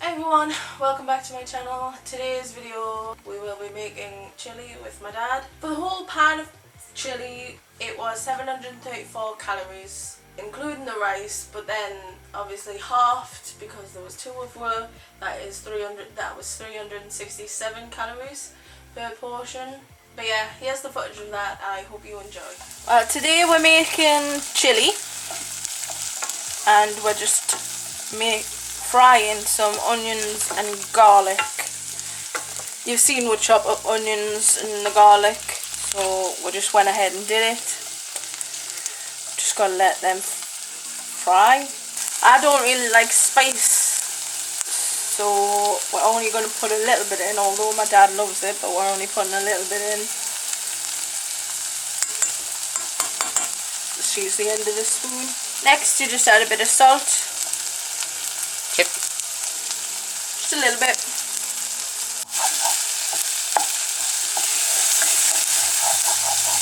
Hey everyone, welcome back to my channel. Today's video we will be making chili with my dad. For the whole pan of chili it was 734 calories including the rice, but then obviously halved because there was two of her. That was 367 calories per portion. But yeah, here's the footage of that. I hope you enjoy. Today we're making chili and we're just frying some onions and garlic. You've seen we chop up onions and the garlic, so we just went ahead and did it. Just gotta let them fry. I don't really like spice, so we're only gonna put a little bit in, although my dad loves it, but we're only putting a little bit in. Just use the end of the spoon. Next you just add a bit of salt. Just a little bit.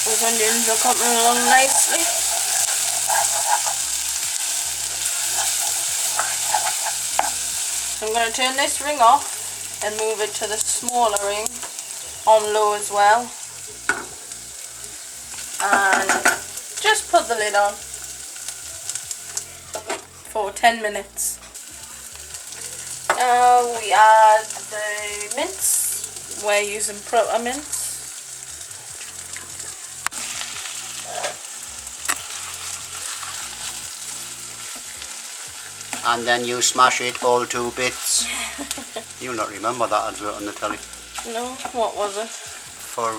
Those onions are coming along nicely. So I'm going to turn this ring off and move it to the smaller ring on low as well. And just put the lid on for 10 minutes. Now we add the mince. We're using Proto mince. And then you smash it all to bits. You'll not remember that advert on the telly. No, what was it? For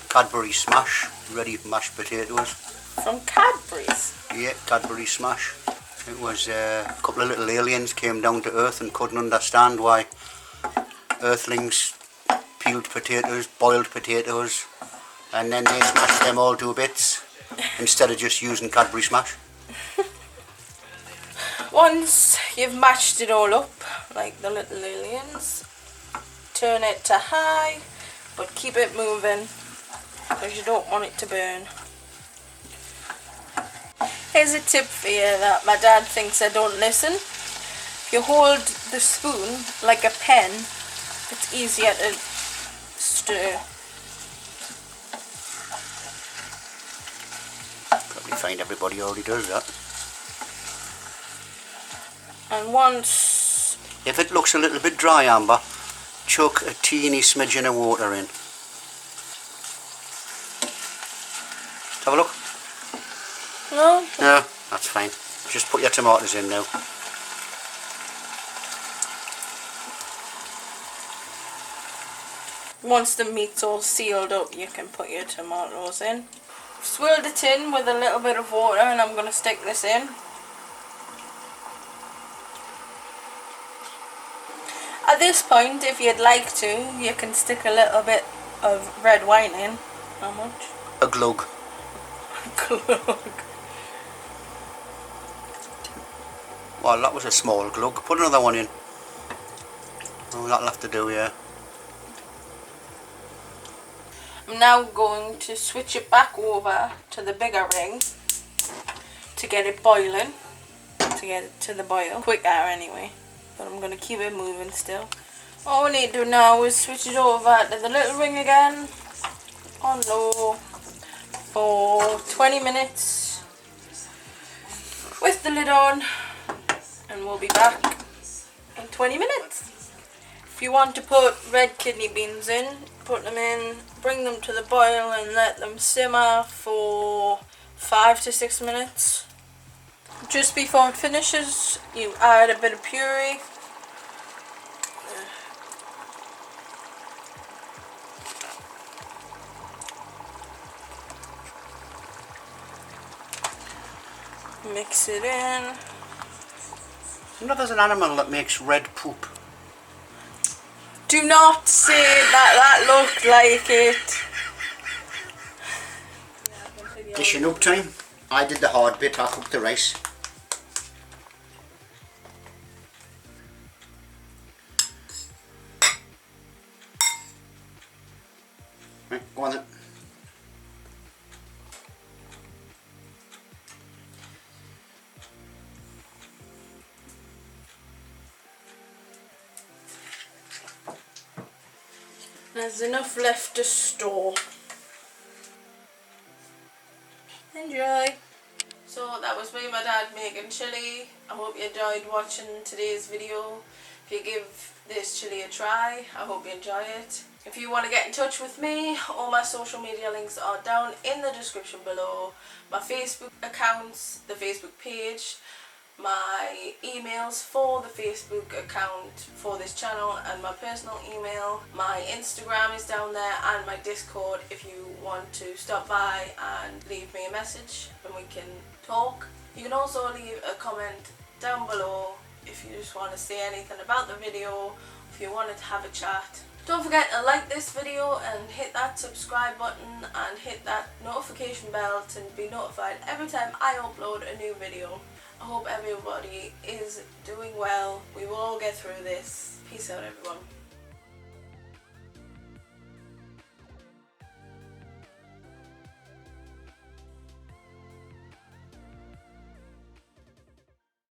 Cadbury Smash, ready mashed potatoes. From Cadbury's? Yeah, Cadbury Smash. It was a couple of little aliens came down to Earth and couldn't understand why Earthlings peeled potatoes, boiled potatoes, and then they smashed them all to bits instead of just using Cadbury Smash. Once you've mashed it all up, like the little aliens, turn it to high, but keep it moving because you don't want it to burn. Here's a tip for you that my dad thinks I don't listen. If you hold the spoon like a pen, it's easier to stir. Probably find everybody already does that. And once... If it looks a little bit dry, Amber, chuck a teeny smidgen of water in. Have a look. No? No, that's fine. Just put your tomatoes in now. Once the meat's all sealed up, you can put your tomatoes in. Swirled it in with a little bit of water and I'm going to stick this in. At this point, if you'd like to, you can stick a little bit of red wine in. How much? A glug. Glug. Well, that was a small glug. Put another one in. Oh, that'll have to do, yeah. I'm now going to switch it back over to the bigger ring to get it boiling, to get it to the boil. Quicker anyway, but I'm going to keep it moving still. All we need to do now is switch it over to the little ring again, on low, for 20 minutes with the lid on, and we'll be back in 20 minutes. If you want to put red kidney beans in, put them in, bring them to the boil and let them simmer for 5 to 6 minutes. Just before it finishes, you add a bit of puree. Mix it in. You know there's an animal that makes red poop. Do not say that looked like it. Dishing up time. I did the hard bit, I cooked the rice. Right, go on then. there's enough left to store. Enjoy! So that was me and my dad making chilli. I hope you enjoyed watching today's video. If you give this chilli a try, I hope you enjoy it. If you want to get in touch with me, all my social media links are down in the description below. My Facebook accounts, the Facebook page, my emails for the Facebook account for this channel, and my personal email. My Instagram is down there, and my Discord if you want to stop by and leave me a message and we can talk. You can also leave a comment down below if you just want to say anything about the video, if you wanted to have a chat. Don't forget to like this video and hit that subscribe button and hit that notification bell to be notified every time I upload a new video. I hope everybody is doing well. We will all get through this. Peace out, everyone.